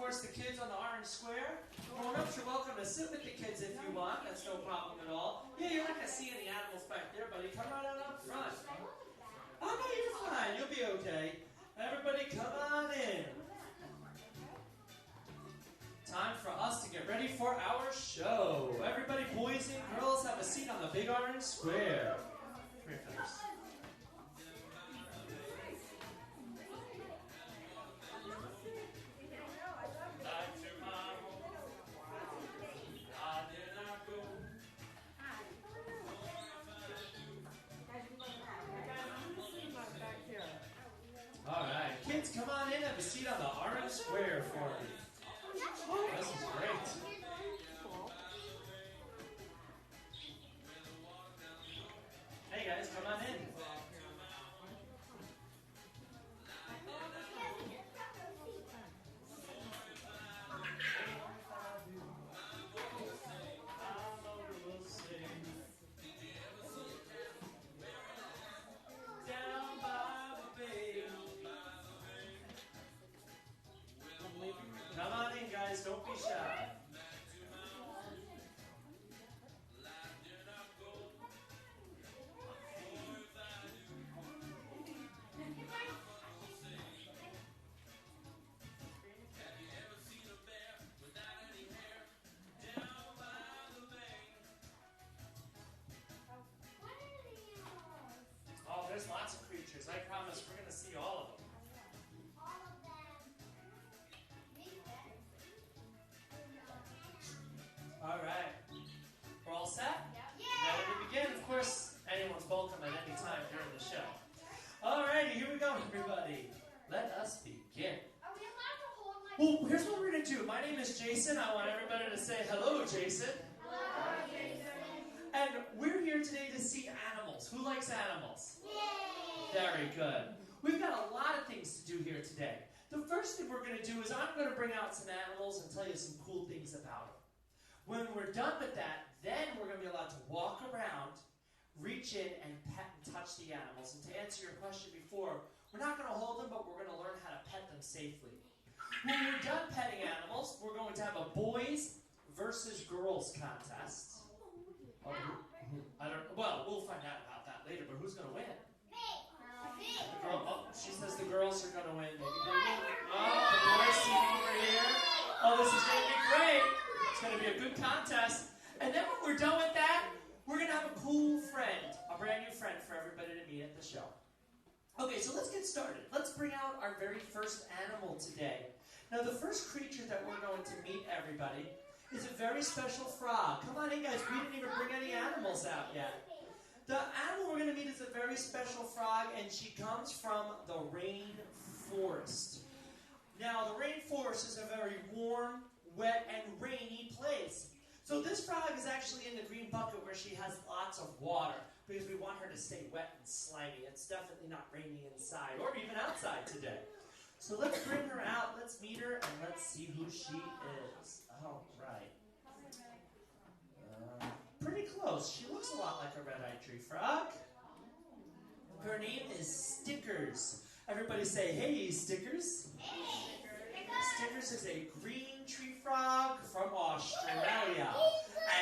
course, the kids on the orange square. Grown-ups, you're welcome to sit with the kids if you want. That's no problem at all. Yeah, you're not going to see any animals back there, buddy. Come right on up front. Oh, no, you're fine. You'll be okay. Everybody, come on in. Time for us to get ready for our show. Everybody, boys and girls, have a seat on the big orange square. Come here, fellas. All right, kids, come on in. Have a seat on the orange square for me. Oh, this is great. Hey guys, come on in. Come on in, guys. Don't be shy. Oh, there's lots of creatures. I promise we're going to see all of them. All right. We're all set? Yeah. Ready to begin? Of course, anyone's welcome at any time during the show. All righty, here we go, everybody. Let us begin. Are we allowed to hold my... Well, here's what we're going to do. My name is Jason. I want everybody to say hello, Jason. Hello, Jason. And we're here today to see animals. Who likes animals? Yay! Very good. We've got a lot of things to do here today. The first thing we're going to do is I'm going to bring out some animals and tell you some cool things about them. When we're done with that, then we're going to be allowed to walk around, reach in, and pet and touch the animals. And to answer your question before, we're not going to hold them, but we're going to learn how to pet them safely. When we're done petting animals, we're going to have a boys versus girls contest. Oh, well, we'll find out about that later, but who's going to win? She says the girls are going to win. Oh, the boys team over here. Oh, this is going to be great. It's going to be a good contest. And then when we're done with that, we're going to have a cool friend, a brand new friend for everybody to meet at the show. Okay, so let's get started. Let's bring out our very first animal today. Now, the first creature that we're going to meet, everybody, is a very special frog. Come on in, guys. We didn't even bring any animals out yet. The animal we're going to meet is a very special frog, and she comes from the rainforest. Now, the rainforest is a very warm, wet, and rainy place. So this frog is actually in the green bucket where she has lots of water because we want her to stay wet and slimy. It's definitely not raining inside or even outside today. So let's bring her out, let's meet her, and let's see who she is. All right. Pretty close. She looks a lot like a red-eyed tree frog. Her name is Stickers. Everybody say, hey, Stickers. Hey! Stickers is a green tree frog from Australia.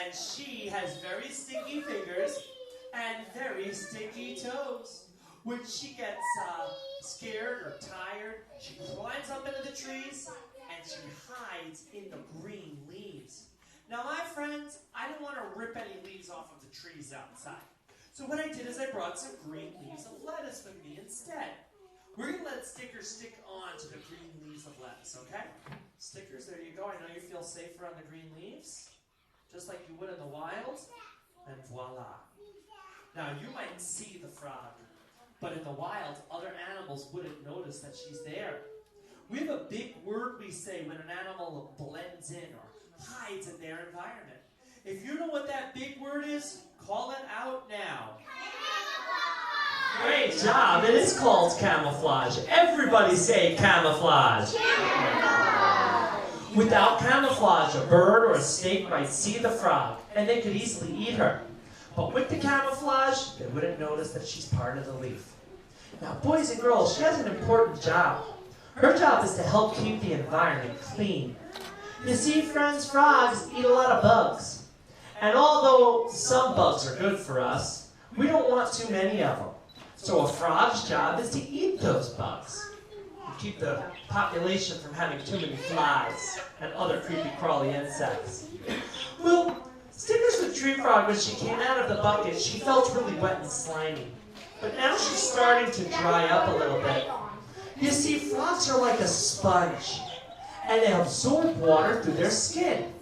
And she has very sticky fingers and very sticky toes. When she gets scared or tired, she climbs up into the trees and she hides in the green leaves. Now, my friends, I didn't want to rip any leaves off of the trees outside. So what I did is I brought some green leaves of lettuce with me instead. We're going to let Stickers stick on to the green leaves of lettuce, okay? Stickers, there you go. I know you feel safer on the green leaves, just like you would in the wild. And voila. Now, you might see the frog, but in the wild, other animals wouldn't notice that she's there. We have a big word we say when an animal blends in or hides in their environment. If you know what that big word is, call it out now. Great job. It is called camouflage. Everybody say camouflage. Camouflage. Without camouflage, a bird or a snake might see the frog, and they could easily eat her. But with the camouflage, they wouldn't notice that she's part of the leaf. Now, boys and girls, she has an important job. Her job is to help keep the environment clean. You see, friends, frogs eat a lot of bugs. And although some bugs are good for us, we don't want too many of them. So a frog's job is to eat those bugs. Keep the population from having too many flies and other creepy crawly insects. Well, Stickers the tree frog, when she came out of the bucket, she felt really wet and slimy. But now she's starting to dry up a little bit. You see, frogs are like a sponge, and they absorb water through their skin.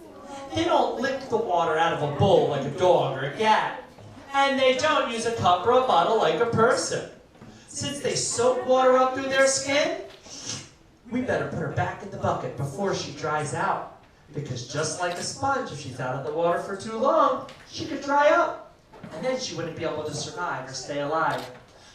They don't lick the water out of a bowl like a dog or a cat. And they don't use a cup or a bottle like a person. Since they soak water up through their skin, we better put her back in the bucket before she dries out. Because just like a sponge, if she's out of the water for too long, she could dry up. And then she wouldn't be able to survive or stay alive.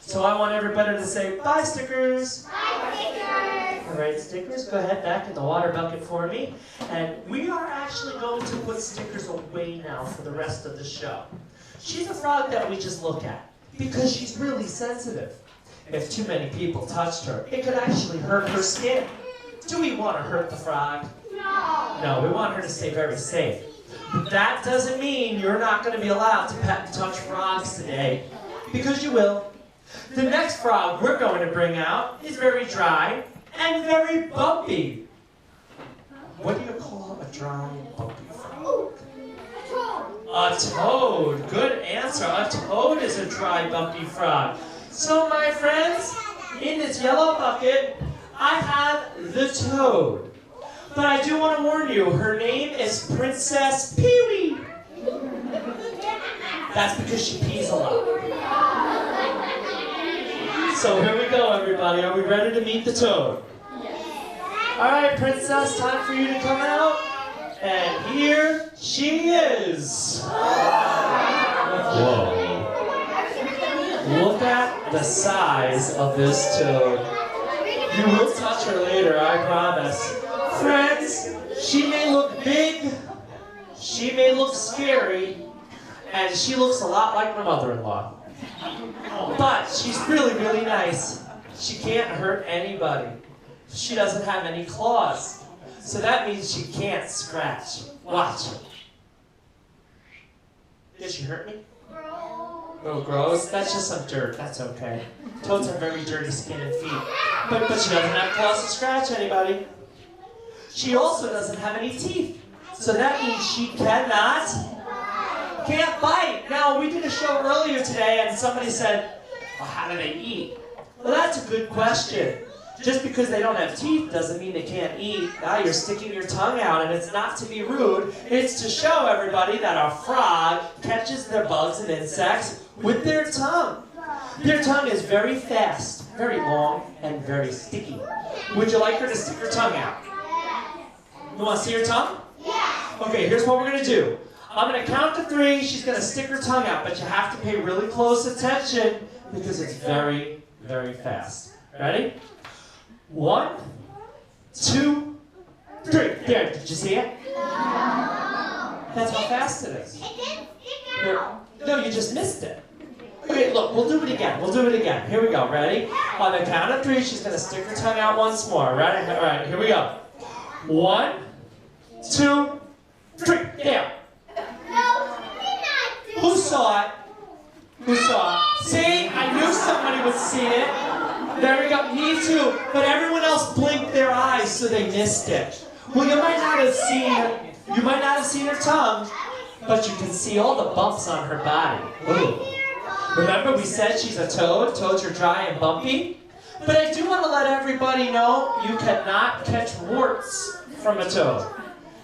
So I want everybody to say, bye, Stickers. Bye, Stickers. All right, Stickers, go ahead back in the water bucket for me. And we are actually going to put Stickers away now for the rest of the show. She's a frog that we just look at because she's really sensitive. If too many people touched her, it could actually hurt her skin. Do we want to hurt the frog? No, we want her to stay very safe. But that doesn't mean you're not going to be allowed to pet and touch frogs today, because you will. The next frog we're going to bring out is very dry and very bumpy. What do you call a dry and bumpy frog? A toad. Good answer. A toad is a dry, bumpy frog. So, my friends, in this yellow bucket, I have the toad. But I do want to warn you, her name is Princess Pee-wee. That's because she pees a lot. So here we go, everybody. Are we ready to meet the toad? All right, Princess, time for you to come out. And here she is. Whoa. Look at the size of this toad. You will touch her later, I promise. Friends, she may look big, she may look scary, and she looks a lot like my mother-in-law. But she's really, really nice. She can't hurt anybody. She doesn't have any claws. So that means she can't scratch. Watch. Did she hurt me? Oh, gross. That's just some dirt. That's okay. Toads have very dirty skin and feet. But she doesn't have claws to scratch anybody. She also doesn't have any teeth. So that means she can't bite. Now, we did a show earlier today and somebody said, well, how do they eat? Well, that's a good question. Just because they don't have teeth doesn't mean they can't eat. Now you're sticking your tongue out, and it's not to be rude. It's to show everybody that a frog catches their bugs and insects with their tongue. Their tongue is very fast, very long, and very sticky. Would you like her to stick her tongue out? You want to see her tongue? Yeah. Okay, here's what we're going to do. I'm going to count to 3. She's going to stick her tongue out, but you have to pay really close attention because it's very, very fast. Ready? 1, 2, 3. There, did you see it? No. That's how fast it is. It didn't stick out. No, you just missed it. Okay, look, we'll do it again. Here we go, ready? On the count of 3, she's going to stick her tongue out once more. Ready? All right, here we go. 1, 2, 3. There. Who saw it? Who saw it? See? I knew somebody would see it. There we go. Me too. But everyone else blinked their eyes, so they missed it. Well, you might not have seen her tongue, but you can see all the bumps on her body. Ooh. Remember we said she's a toad? Toads are dry and bumpy. But I do want to let everybody know you cannot catch warts from a toad.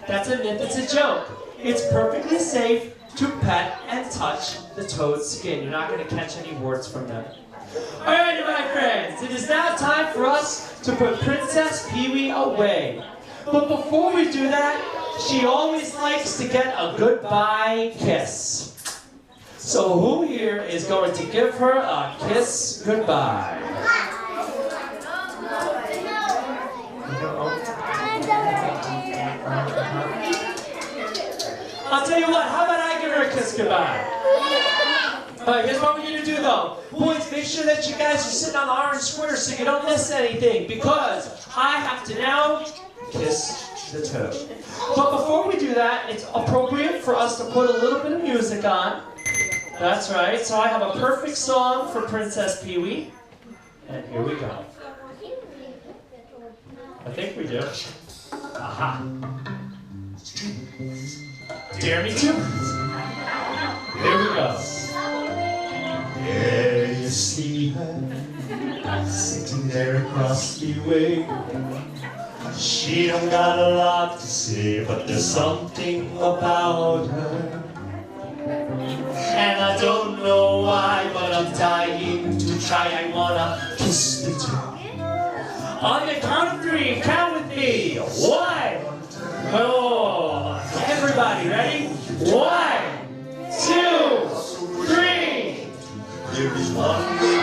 That's a myth. It's a joke. It's perfectly safe to pet and touch the toad's skin. You're not going to catch any warts from them. Alrighty, my friends, it is now time for us to put Princess Pee-wee away. But before we do that, she always likes to get a goodbye kiss. So who here is going to give her a kiss goodbye? I'll tell you what, how about I give her a kiss goodbye? Alright, here's what we're going to do though. Boys, make sure that you guys are sitting on the orange square so you don't miss anything, because I have to now kiss the toe. But before we do that, it's appropriate for us to put a little bit of music on. That's right. So I have a perfect song for Princess Pee-wee. And here we go. I think we do. Aha. Dare me to? Here we go. There you see her, sitting there across the way. She don't got a lot to say, but there's something about her. And I don't know why, but I'm dying to try. I wanna kiss the toe. On the count of 3, count with me. 1. Oh, everybody, ready? 1, 2, 3. There is one way.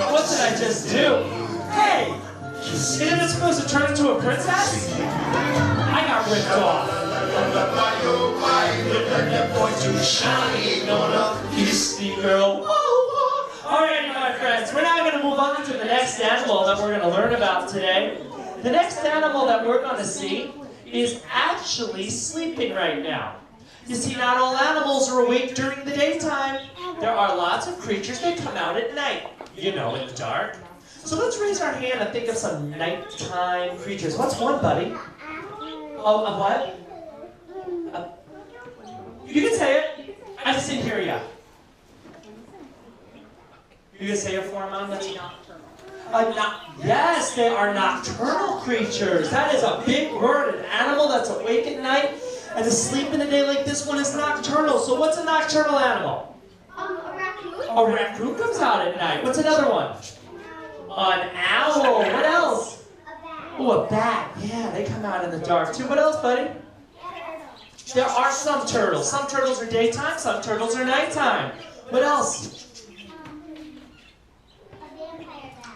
What did I just do? Hey, isn't it supposed to turn into a princess? I got ripped off. Kiss the girl. Alrighty, my friends, we're now going to move on to the next animal that we're going to learn about today. The next animal that we're going to see is actually sleeping right now. You see, not all animals are awake during the daytime. There are lots of creatures that come out at night, you know, in the dark. So let's raise our hand and think of some nighttime creatures. What's one, buddy? Oh, a what? You can say it. I just didn't hear you. You can say it for him, Mom? Yes, they are nocturnal creatures. That is a big word. An animal that's awake at night and asleep in the day like this one is nocturnal. So what's a nocturnal animal? A raccoon. A raccoon comes out at night. What's another one? An owl. What else? A bat. Oh, a bat. Yeah, they come out in the dark too. What else, buddy? There are some turtles. Some turtles are daytime, some turtles are nighttime. What else?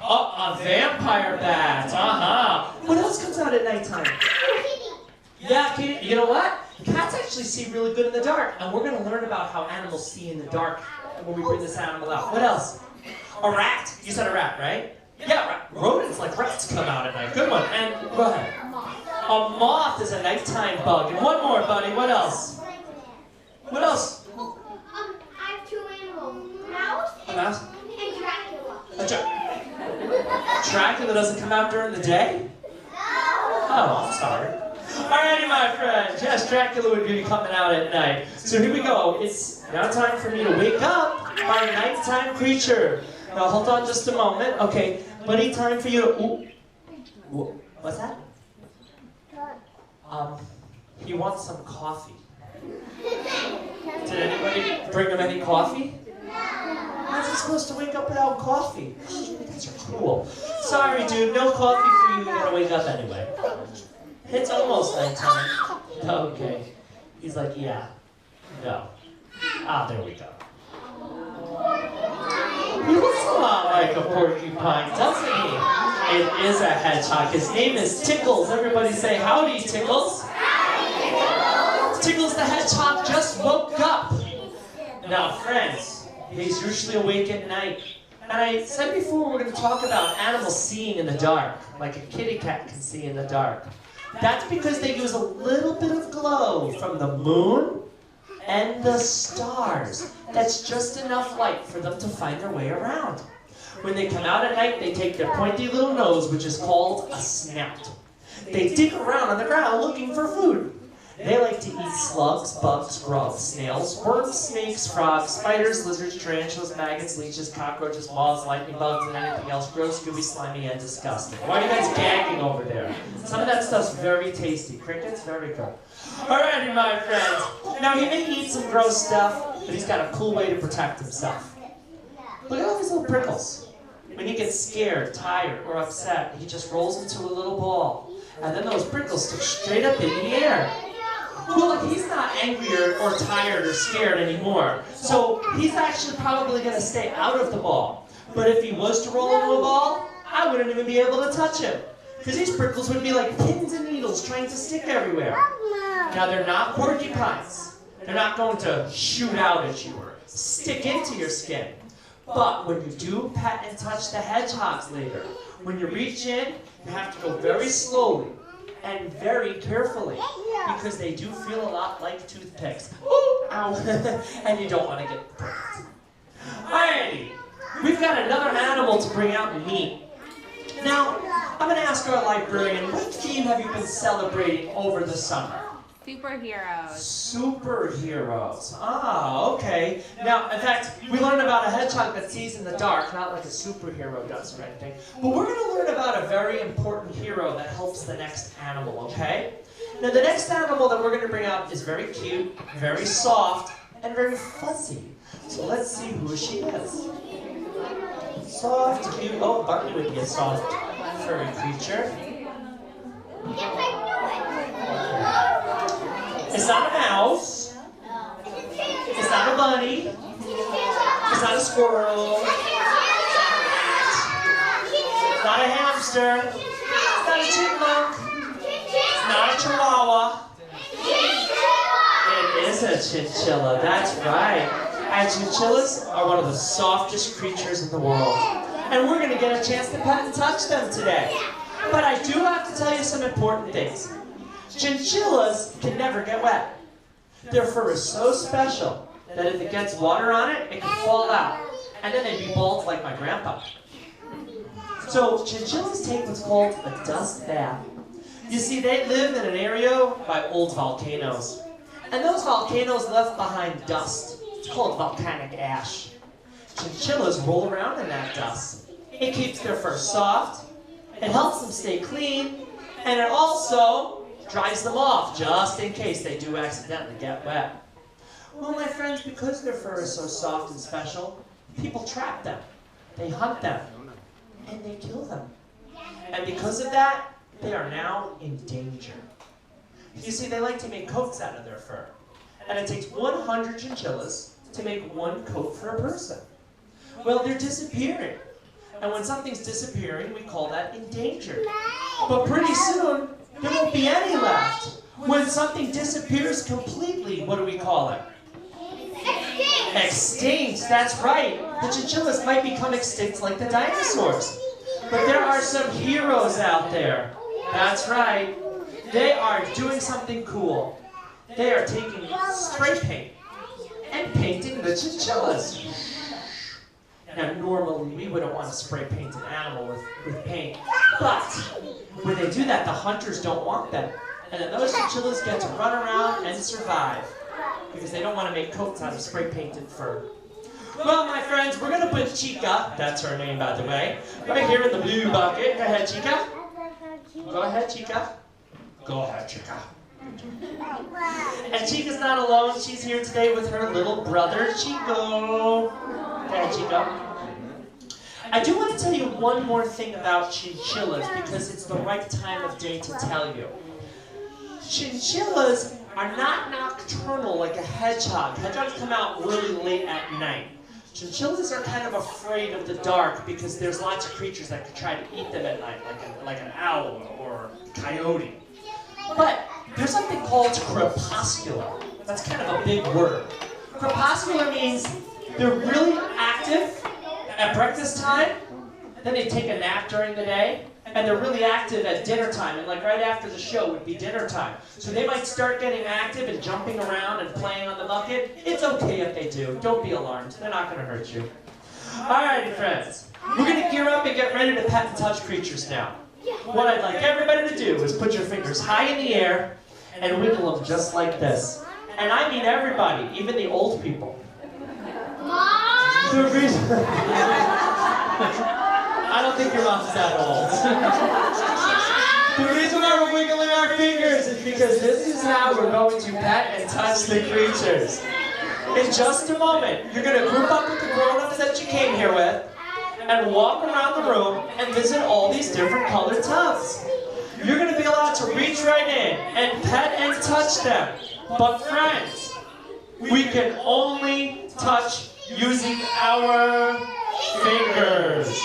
Oh, a vampire bat. Uh-huh. What else comes out at nighttime? Yeah, kitty. You know what? Cats actually see really good in the dark. And we're going to learn about how animals see in the dark when we bring this animal out. What else? A rat. You said a rat, right? Yeah, rodents like rats come out at night. Good one. And go ahead. A moth is a nighttime bug. And one more, buddy. What else? What else? I have 2 animals. Mouse A mouse? and Dracula. A Dracula doesn't come out during the day? Oh, I'm sorry. Alrighty, my friends. Yes, Dracula would be coming out at night. So here we go. It's now time for me to wake up our nighttime creature. Now hold on just a moment. Okay, buddy, time for you to... Ooh. What's that? He wants some coffee. Did anybody bring him any coffee? How's he supposed to wake up without coffee? You guys are cool. Sorry, dude, no coffee for you. You're gonna wake up anyway. It's almost nighttime. Okay. He's like, yeah. No. Ah, there we go. He looks a lot like a porcupine, doesn't he? It is a hedgehog. His name is Tickles. Everybody say howdy, Tickles. Tickles the hedgehog just woke up. Now, friends, he's usually awake at night. And I said before we're going to talk about animals seeing in the dark, like a kitty cat can see in the dark. That's because they use a little bit of glow from the moon and the stars. That's just enough light for them to find their way around. When they come out at night, they take their pointy little nose, which is called a snout. They dig around on the ground looking for food. They like to eat slugs, bugs, grubs, snails, worms, snakes, frogs, spiders, lizards, tarantulas, maggots, leeches, cockroaches, moths, lightning bugs, and anything else gross, gooey, slimy, and disgusting. Why are you guys gagging over there? Some of that stuff's very tasty. Crickets, very good. Alrighty, my friends. Now, he may eat some gross stuff, but he's got a cool way to protect himself. Look at all these little prickles. When he gets scared, tired, or upset, he just rolls into a little ball. And then those prickles stick straight up in the air. Well, he's not angry or tired or scared anymore. So he's actually probably going to stay out of the ball. But if he was to roll into a ball, I wouldn't even be able to touch him. because these prickles would be like pins and needles trying to stick everywhere. Now, they're not porcupines. They're not going to shoot out at you or stick into your skin. But when you do pet and touch the hedgehogs later, when you reach in, you have to go very slowly and very carefully, because they do feel a lot like toothpicks. Ooh, ow. And you don't want to get pricked. Alrighty, we've got another animal to bring out and meet. Now, I'm going to ask our librarian, what theme have you been celebrating over the summer? Superheroes. Superheroes. Ah, okay. Now, in fact, we learned about a hedgehog that sees in the dark, not like a superhero does or anything. But we're going to learn about a very important hero that helps the next animal, okay? Now, the next animal that we're going to bring out is very cute, very soft, and very fuzzy. So let's see who she is. Soft, cute. Oh, Bartley would be a soft, furry creature. It's not a mouse. It's not a bunny. It's not a squirrel. It's not a hamster. It's not a chipmunk. It's not a chihuahua. It is a chinchilla, that's right. And chinchillas are one of the softest creatures in the world. And we're going to get a chance to pet and touch them today. But I do have to tell you some important things. Chinchillas can never get wet. Their fur is so special that if it gets water on it, it can fall out. And then they'd be bald like my grandpa. So chinchillas take what's called a dust bath. You see, they live in an area by old volcanoes. And those volcanoes left behind dust. It's called volcanic ash. Chinchillas roll around in that dust. It keeps their fur soft, it helps them stay clean, and it also dries them off just in case they do accidentally get wet. Well, my friends, because their fur is so soft and special, people trap them, they hunt them, and they kill them. And because of that, they are now in danger. You see, they like to make coats out of their fur. And it takes 100 chinchillas to make one coat for a person. Well, they're disappearing. And when something's disappearing, we call that endangered. But pretty soon, there won't be any left. When something disappears completely, what do we call it? Extinct. Extinct, that's right. The chinchillas might become extinct like the dinosaurs. But there are some heroes out there. That's right. They are doing something cool. They are taking spray paint and painting the chinchillas. Now, normally, we wouldn't want to spray paint an animal with paint. But when they do that, the hunters don't want them. And then those chinchillas get to run around and survive, because they don't want to make coats out of spray-painted fur. Well, my friends, we're going to put Chica, that's her name, by the way, right here in the blue bucket. Go ahead, Chica. Go ahead, Chica. Go ahead, Chica. And Chica's not alone. She's here today with her little brother, Chico. Go ahead, Chico. I do want to tell you one more thing about chinchillas, because it's the right time of day to tell you. Chinchillas are not nocturnal like a hedgehog. Hedgehogs come out really late at night. Chinchillas are kind of afraid of the dark because there's lots of creatures that could try to eat them at night, like an owl or a coyote. But there's something called crepuscular. That's kind of a big word. Crepuscular means they're really active at breakfast time, then they take a nap during the day, and they're really active at dinner time, and like right after the show would be dinner time. So they might start getting active and jumping around and playing on the bucket. It's okay if they do. Don't be alarmed. They're not going to hurt you. Alrighty, friends. We're going to gear up and get ready to pet and touch creatures now. What I'd like everybody to do is put your fingers high in the air and wiggle them just like this. And I mean everybody, even the old people. The reason... I don't think your mom's that old. The reason why we're wiggling our fingers is because this is how we're going to pet and touch the creatures. In just a moment, you're going to group up with the grown-ups that you came here with and walk around the room and visit all these different colored tubs. You're going to be allowed to reach right in and pet and touch them. But friends, we can only touch using our fingers.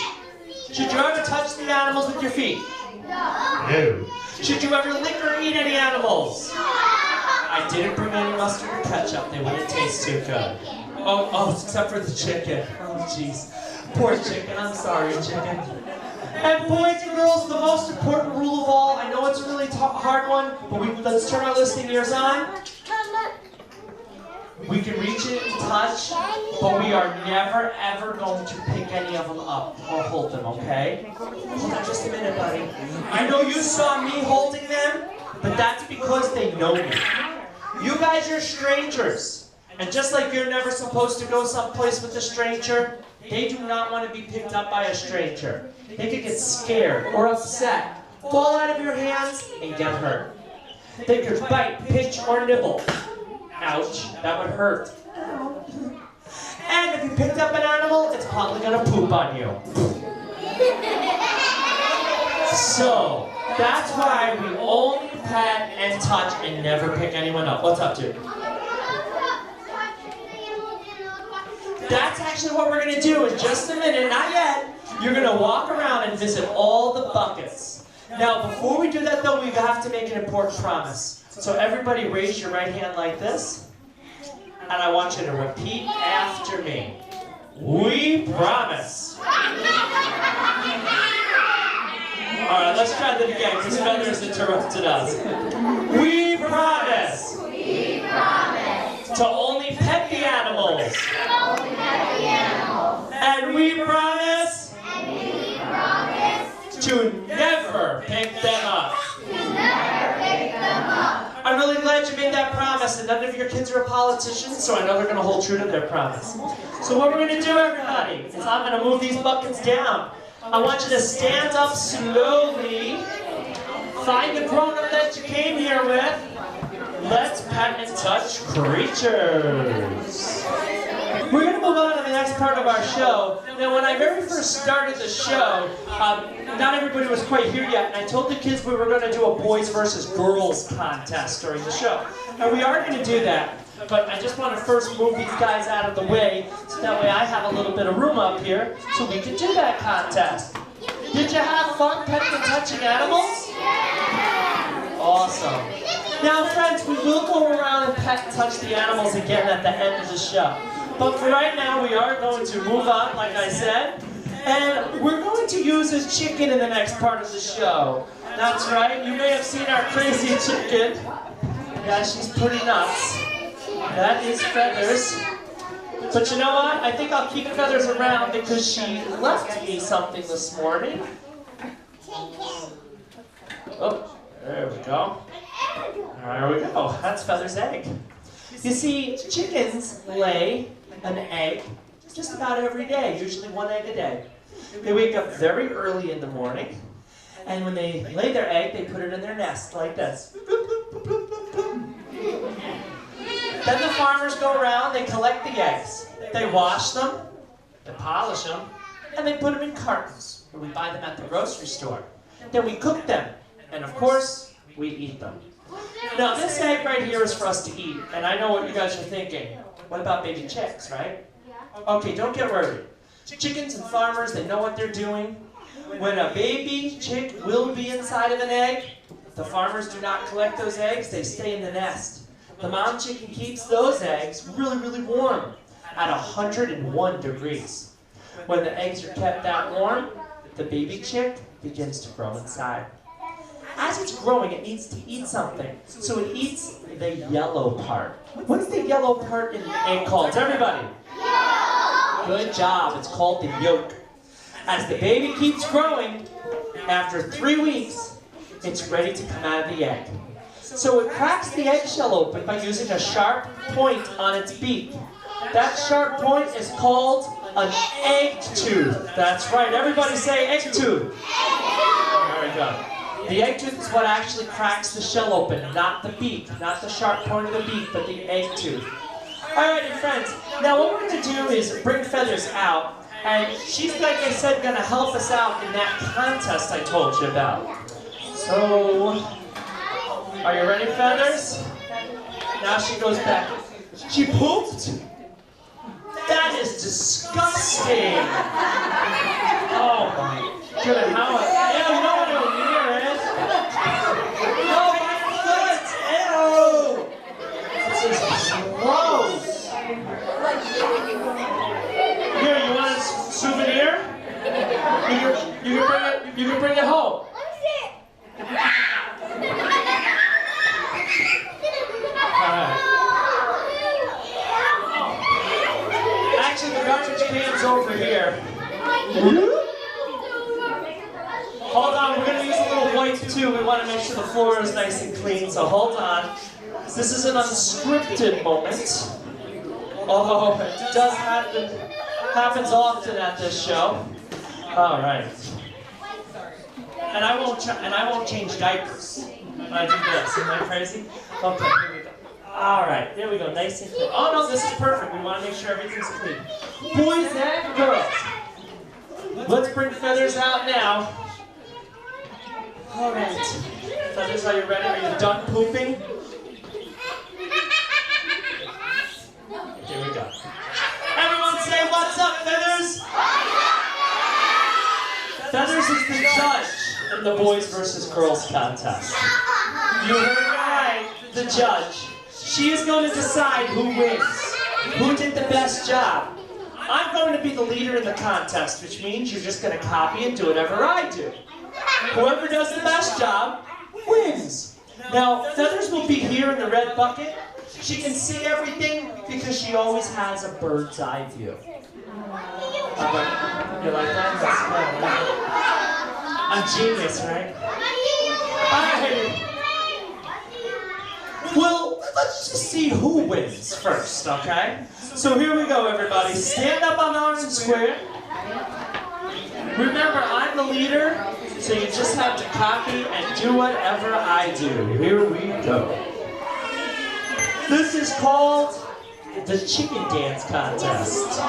Should you ever touch the animals with your feet? No. No. Should you ever lick or eat any animals? I didn't bring any mustard or ketchup. They wouldn't taste too good. Oh, except for the chicken. Oh, jeez. Poor chicken. I'm sorry, chicken. And boys and girls, the most important rule of all, I know it's a really hard one, but let's turn our listening ears on. We can reach it and touch, but we are never, ever going to pick any of them up or hold them, okay? Hold on just a minute, buddy. I know you saw me holding them, but that's because they know me. You guys are strangers. And just like you're never supposed to go someplace with a stranger, they do not want to be picked up by a stranger. They could get scared or upset, fall out of your hands, and get hurt. They could bite, pinch, or nibble. Ouch, that would hurt. And if you picked up an animal, it's probably going to poop on you. So, that's why we only pet and touch and never pick anyone up. What's up, dude? That's actually what we're going to do in just a minute. Not yet. You're going to walk around and visit all the buckets. Now, before we do that, though, we have to make an important promise. So everybody raise your right hand like this. And I want you to repeat after me. We promise. All right, let's try that again, because Feathers interrupted us. We promise. We promise. To only pet the animals. To only pet the animals. And we promise. And we promise. To never pick them up. To never pick them up. I'm really glad you made that promise, and none of your kids are politicians, so I know they're going to hold true to their promise. So what we're going to do, everybody, is I'm going to move these buckets down. I want you to stand up slowly, find the grown-up that you came here with. Let's pet and touch creatures. We're going to move on to the next part of our show. Now, when I very first started the show, not everybody was quite here yet, and I told the kids we were going to do a boys versus girls contest during the show. And we are going to do that, but I just want to first move these guys out of the way, so that way I have a little bit of room up here, so we can do that contest. Did you have fun petting and touching animals? Awesome. Now, friends, we will go around and pet and touch the animals again at the end of the show. But for right now, we are going to move on, like I said. And we're going to use this chicken in the next part of the show. That's right, you may have seen our crazy chicken. Yeah, she's pretty nuts. That is Feathers. But you know what? I think I'll keep Feathers around because she left me something this morning. Oh, there we go. There we go. That's Feathers' egg. You see, chickens lay an egg just about every day, usually one egg a day. They wake up very early in the morning, and when they lay their egg, they put it in their nest like this. Then the farmers go around, they collect the eggs. They wash them, they polish them, and they put them in cartons, where we buy them at the grocery store. Then we cook them, and of course, we eat them. Now, this egg right here is for us to eat, and I know what you guys are thinking. What about baby chicks, right? Okay, don't get worried. Chickens and farmers, they know what they're doing. When a baby chick will be inside of an egg, the farmers do not collect those eggs, they stay in the nest. The mom chicken keeps those eggs really, really warm at 101 degrees. When the eggs are kept that warm, the baby chick begins to grow inside. As it's growing, it needs to eat something. So it eats the yellow part. What's the yellow part in the egg called? Everybody? Yolk! Good job. It's called the yolk. As the baby keeps growing, after 3 weeks, it's ready to come out of the egg. So it cracks the eggshell open by using a sharp point on its beak. That sharp point is called an egg tooth. That's right. Everybody say egg tooth. Very good. The egg tooth is what actually cracks the shell open, not the beak, not the sharp point of the beak, but the egg tooth. Alrighty, friends. Now what we're going to do is bring Feathers out, and she's, like I said, going to help us out in that contest I told you about. So, are you ready, Feathers? Now she goes back. She pooped? That is disgusting. Oh my goodness. How? Yeah, you know what a mirror is? You can bring it home. Alright. Actually, the garbage can's over here. Hold on, we're going to use a little wipe too. We want to make sure the floor is nice and clean, so hold on. This is an unscripted moment. Although it does happens often at this show. All right. And I won't change diapers when I do this. Am I crazy? Okay, here we go. All right, there we go. Nice and clean. Oh no, this is perfect. We want to make sure everything's clean. Boys and girls, let's bring Feathers out now. All right. Feathers, are you ready? Are you done pooping? Here we go. Everyone say, what's up, Feathers? Feathers is the judge in the Boys versus Girls contest. You heard it right, the judge. She is going to decide who wins, who did the best job. I'm going to be the leader in the contest, which means you're just going to copy and do whatever I do. Whoever does the best job wins. Now, Feathers will be here in the red bucket. She can see everything because she always has a bird's eye view. You like that? That's good. I'm genius, right? Alright. Well, let's just see who wins first, okay? So here we go, everybody. Stand up on arms and square. Remember, I'm the leader, so you just have to copy and do whatever I do. Here we go. This is called the Chicken Dance Contest.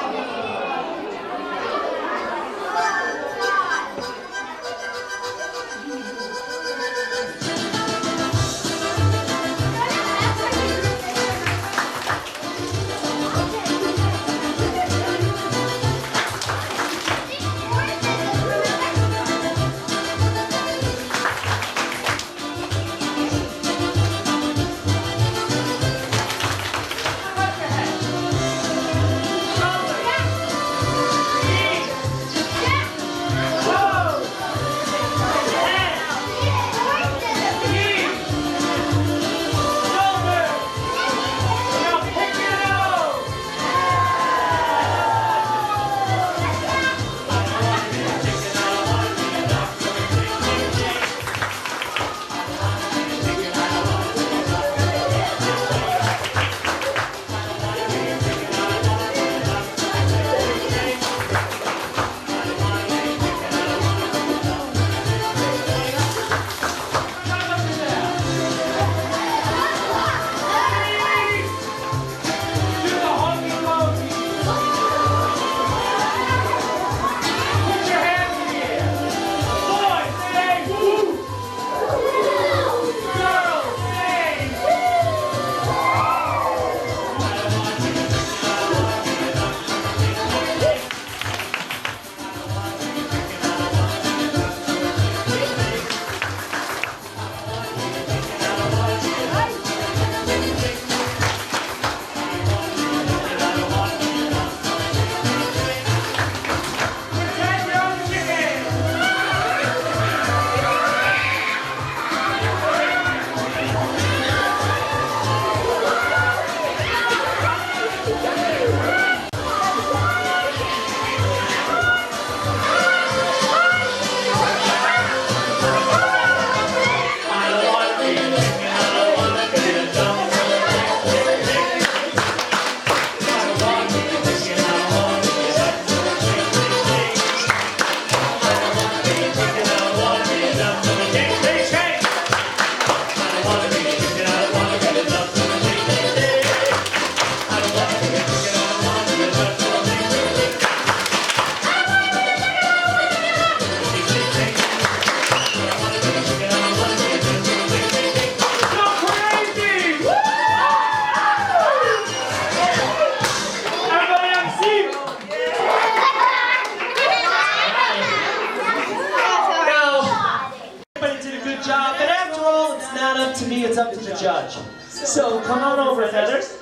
To me, it's up to the judge. So come on over, Feathers.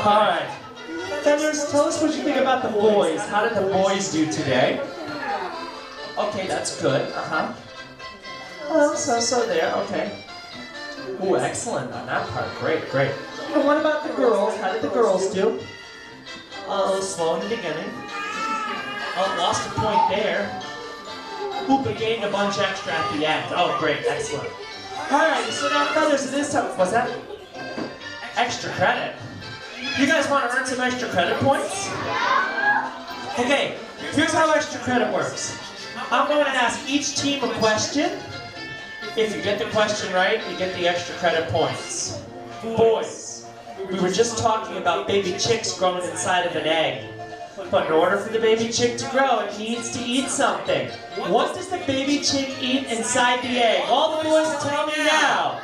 All right. Feathers, tell us what you think about the boys. How did the boys do today? Okay, that's good. Oh, so there, okay. Oh, excellent on that part. Great, great. And what about the girls? How did the girls do? Slow in the beginning. Oh, lost a point there. Oop, but gained a bunch extra at the end. Oh, great, excellent. Alright, so now Feathers, it is time. What's that? Extra credit. You guys want to earn some extra credit points? Okay, here's how extra credit works. I'm going to ask each team a question. If you get the question right, you get the extra credit points. Boys, we were just talking about baby chicks growing inside of an egg. But in order for the baby chick to grow, it needs to eat something. What does the baby chick eat inside the egg? All the boys tell me now.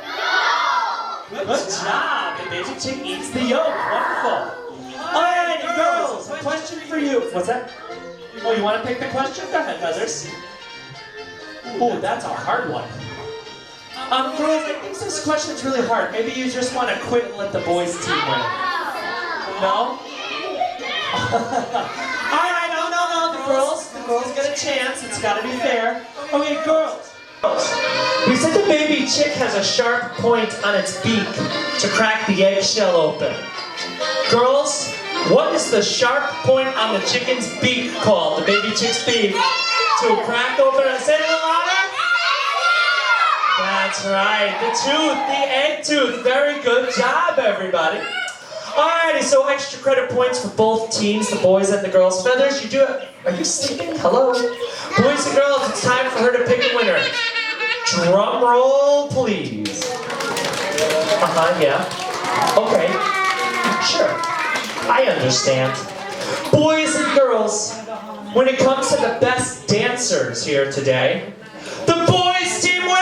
Good job. The baby chick eats the yolk. Wonderful. Alright, girls, a question for you. What's that? Oh, you want to pick the question? Go ahead, Feathers. Oh, that's a hard one. Girls, I think this question's really hard. Maybe you just want to quit and let the boys team win. No? Alright, no. The girls get a chance. It's got to be fair. Okay, girls. We said the baby chick has a sharp point on its beak to crack the eggshell open. Girls, what is the sharp point on the chicken's beak called? The baby chick's beak to crack open and say it a little louder? That's right, the tooth, the egg tooth. Very good job, everybody. Alrighty, so extra credit points for both teams, the boys and the girls. Feathers, you do it. Are you sleeping? Hello? Boys and girls, it's time for her to pick a winner. Drum roll, please. Yeah. Okay. Sure. I understand. Boys and girls, when it comes to the best dancers here today, the boys team wins!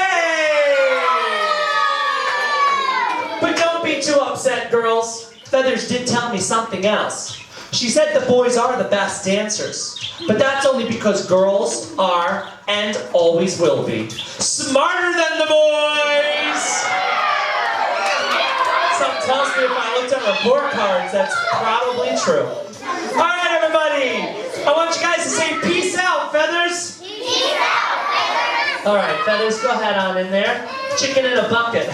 But don't be too upset, girls. Feathers did tell me something else. She said the boys are the best dancers. But that's only because girls are, and always will be, smarter than the boys! Something tells me if I looked at report cards, that's probably true. Alright, everybody! I want you guys to say peace out, Feathers! Peace out, Feathers! Alright, Feathers, go ahead on in there. Chicken in a bucket.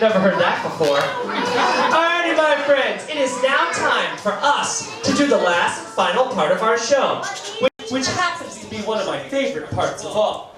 Never heard that before. Alrighty, my friends, it is now time for us to do the last, final part of our show, which happens to be one of my favorite parts of all.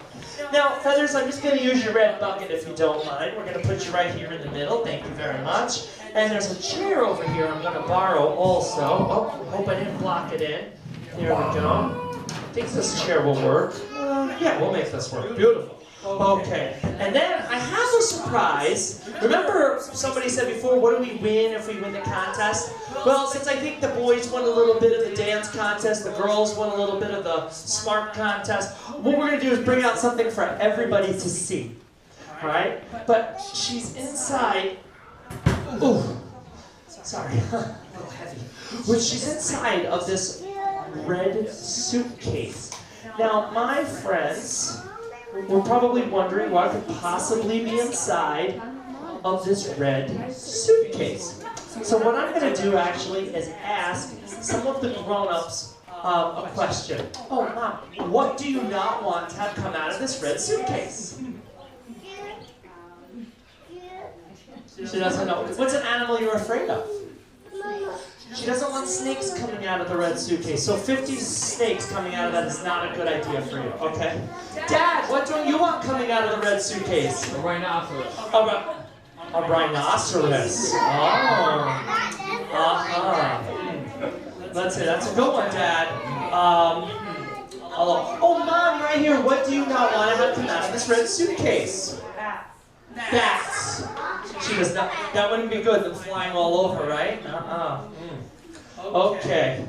Now, Feathers, I'm just going to use your red bucket if you don't mind. We're going to put you right here in the middle. Thank you very much. And there's a chair over here I'm going to borrow also. Oh, hope I didn't block it in. There we go. I think this chair will work. Yeah, we'll make this work. Beautiful. Okay, and then I have a surprise. Remember somebody said before, what do we win if we win the contest? Well, since I think the boys won a little bit of the dance contest, the girls won a little bit of the smart contest, what we're going to do is bring out something for everybody to see. Alright? But she's inside. Ooh, sorry, a little heavy. But she's inside of this red suitcase. Now, my friends, we're probably wondering what could possibly be inside of this red suitcase. So what I'm going to do actually is ask some of the grown-ups a question. Oh, Mom, what do you not want to have come out of this red suitcase? She doesn't know. What's an animal you're afraid of? She doesn't want snakes coming out of the red suitcase. So 50 snakes coming out of that is not a good idea for you, okay? Dad, what don't you want coming out of the red suitcase? A rhinoceros. A rhinoceros. Let's see, that's a good one, Dad. Oh, Mom, right here. What do you not want to have come out of this red suitcase? Bats. She does not. That wouldn't be good. Them flying all over, right? Okay.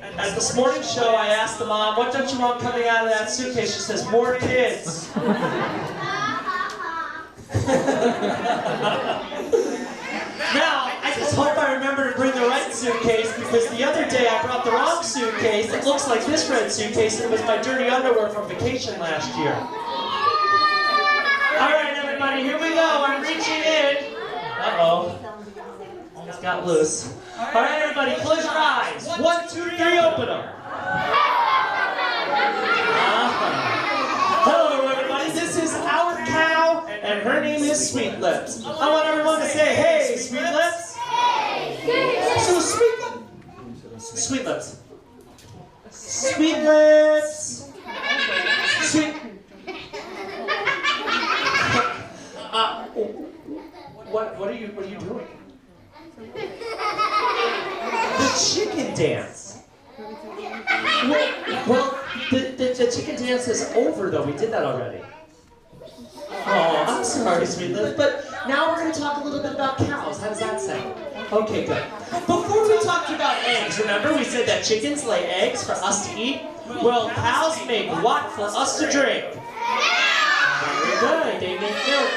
At this morning's show, I asked the mom, "What don't you want coming out of that suitcase?" She says, "More kids." Now, I just hope I remember to bring the right suitcase, because the other day I brought the wrong suitcase. It looks like this red suitcase, and it was my dirty underwear from vacation last year. All right, everybody, here we go. I'm reaching in. Uh-oh. got loose. All right, everybody, close your eyes. 1, 2, 3, open them. Hello, everybody. This is our cow, and her name is Sweet Lips. I want everyone to say, "Hey, Sweet Lips." So, Sweet Lips. Sweet Lips. Sweet Lips. Sweet. What are you doing? The chicken dance. Well, the chicken dance is over though. We did that already. Oh, I'm sorry, Sweet Lips. But now we're going to talk a little bit about cows. How does that sound? Okay, good. Before we talked about eggs, remember we said that chickens lay eggs for us to eat? Well, cows make what for us to drink? Very good. They make milk.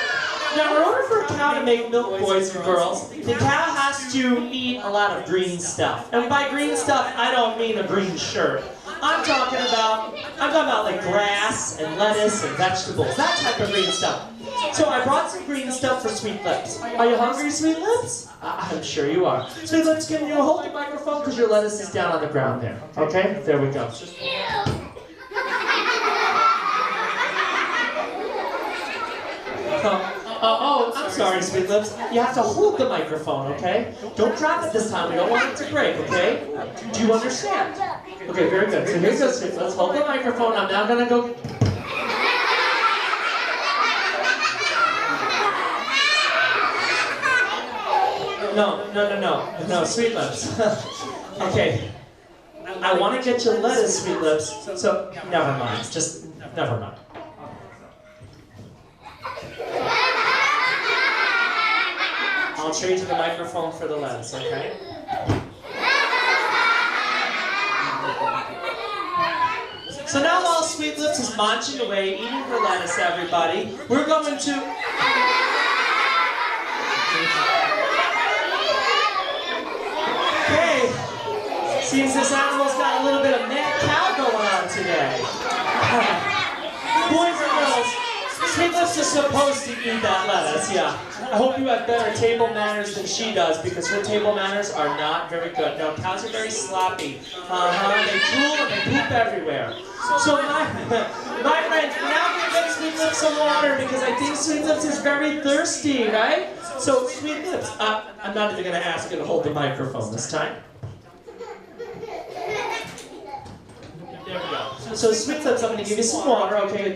Now, in order for a cow to make milk, boys and girls, the cow has to eat a lot of green stuff. And by green stuff, I don't mean a green shirt. I'm talking about like grass and lettuce and vegetables, that type of green stuff. So I brought some green stuff for Sweet Lips. Are you hungry, Sweet Lips? I'm sure you are. Sweet Lips, can you hold the microphone because your lettuce is down on the ground there? Okay, there we go. I'm sorry, Sweet Lips. You have to hold the microphone, okay? Don't drop it this time. We don't want it to break, okay? Do you understand? Okay, very good. So here goes, Sweet Lips. Hold the microphone. I'm now going to go... No, Sweet Lips. Okay. I want to get your lettuce, Sweet Lips. So, never mind. Just, never mind. I'll trade you the microphone for the lettuce, okay? So now while Sweet Lips is munching away, eating her lettuce, everybody, we're going to... Okay, seems this animal's got a little bit of mad cow going on today. Boys and girls, Sweet Lips is supposed to eat that lettuce, yeah. I hope you have better table manners than she does, because her table manners are not very good. No, cows are very sloppy. They drool and they poop everywhere. So my friends, we're now going to get Sweet Lips some water, because I think Sweet Lips is very thirsty, right? So Sweet Lips, I'm not even going to ask you to hold the microphone this time. There we go. So Sweet Lips, I'm going to give you some water, okay?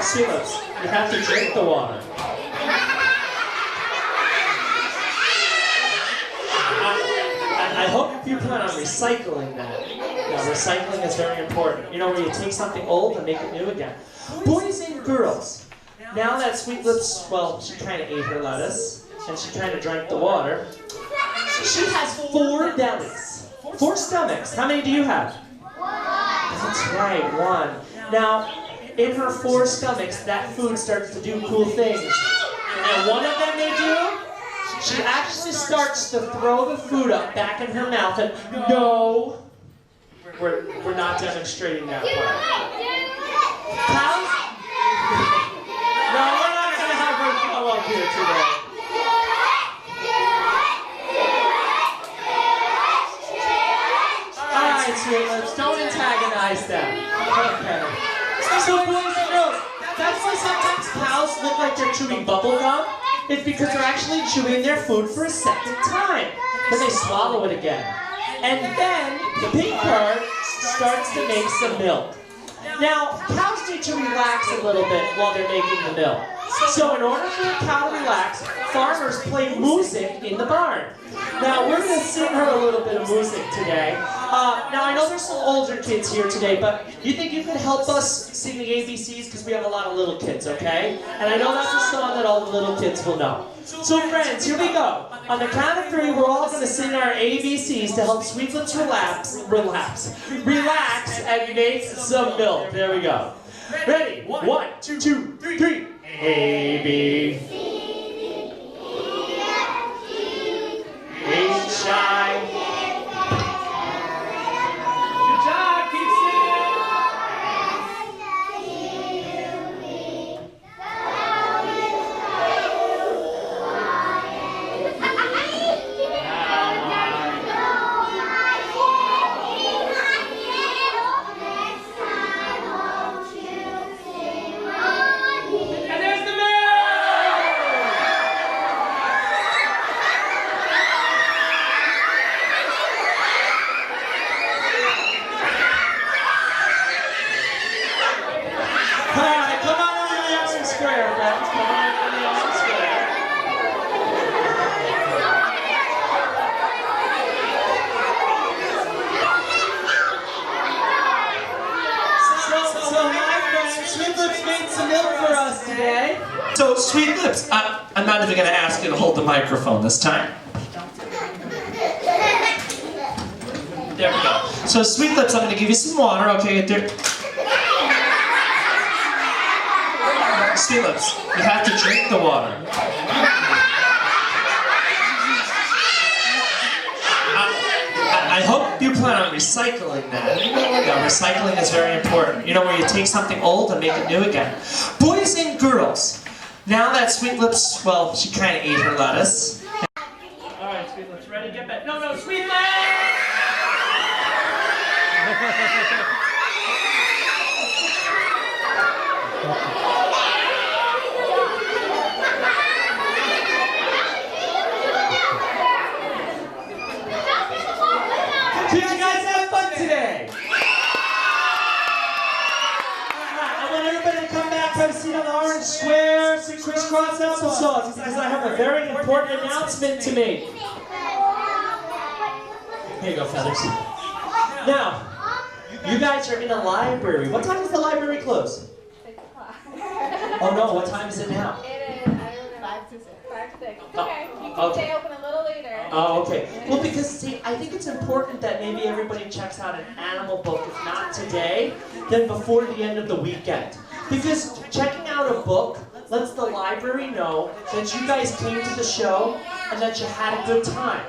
Sweet Lips, you have to drink the water. I hope you plan on recycling that. Yeah, recycling is very important. You know, where you take something old and make it new again. Boys and girls, now that Sweet Lips, well, she kind of ate her lettuce, and she kind of drank the water, she has 4 bellies. 4 stomachs. How many do you have? 1. That's right, 1. Now, in her 4 stomachs, that food starts to do cool things. And one of them they do, she actually starts to throw the food up back in her mouth. And no, we're not demonstrating that part. Cows? No, we're not going to have her throw up here today. All right, Sweet Lips, don't antagonize them. Okay. So boys and girls, that's why sometimes cows look like they're chewing bubble gum. It's because they're actually chewing their food for a second time. Then they swallow it again. And then the pink part starts to make some milk. Now, cows need to relax a little bit while they're making the milk. So in order for a cow to relax, farmers play music in the barn. Now, we're going to sing her a little bit of music today. Now, I know there's some older kids here today, but you think you could help us sing the ABCs? Because we have a lot of little kids, okay? And I know that's a song that all the little kids will know. So, friends, here we go. On the count of 3, we're all going to sing our ABCs to help Sweet Lips relax, and make some milk. There we go. Ready? 1, 2, 3. A, B, C, D, E, F, G, H, I. Good job, keep singing. So, Sweet Lips, I'm not even going to ask you to hold the microphone this time. There we go. So, Sweet Lips, I'm going to give you some water, okay? Sweet Lips, you have to drink the water. I hope you plan on recycling that. Yeah, recycling is very important. You know, where you take something old and make it new again. Boys and girls, now that Sweet Lips, well, she kind of ate her lettuce. All right, Sweet Lips, ready? Get back. No, Sweet Lips! Did you guys have fun today? I want everybody to come back, have a seat on the orange square, crisscross applesauce, because I have a very important announcement to make. Here you go, Feathers. Now, you guys are in the library. What time does the library close? 6 o'clock. Oh no, what time is it now? It is, I don't know, 5 to 6. 5 to 6. Okay, you can Okay. stay open a little later. Oh, okay. Well, because, see, I think it's important that maybe everybody checks out an animal book, if not today, then before the end of the weekend. Because checking out a book lets the library know that you guys came to the show and that you had a good time.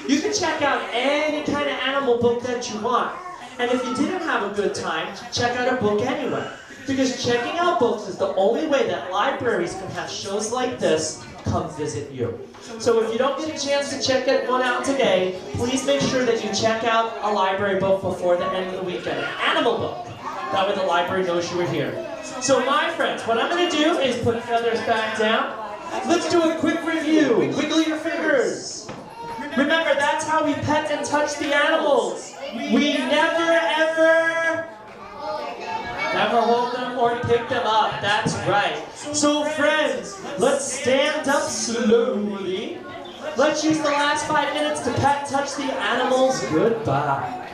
You can check out any kind of animal book that you want. And if you didn't have a good time, check out a book anyway. Because checking out books is the only way that libraries can have shows like this come visit you. So if you don't get a chance to check one out today, please make sure that you check out a library book before the end of the weekend. An animal book. That way the library knows you were here. So my friends, what I'm going to do is put Feathers back down. Let's do a quick review. Wiggle your fingers. Remember, that's how we pet and touch the animals. We never hold them or pick them up. That's right. So friends, let's stand up slowly. Let's use the last 5 minutes to pet and touch the animals goodbye.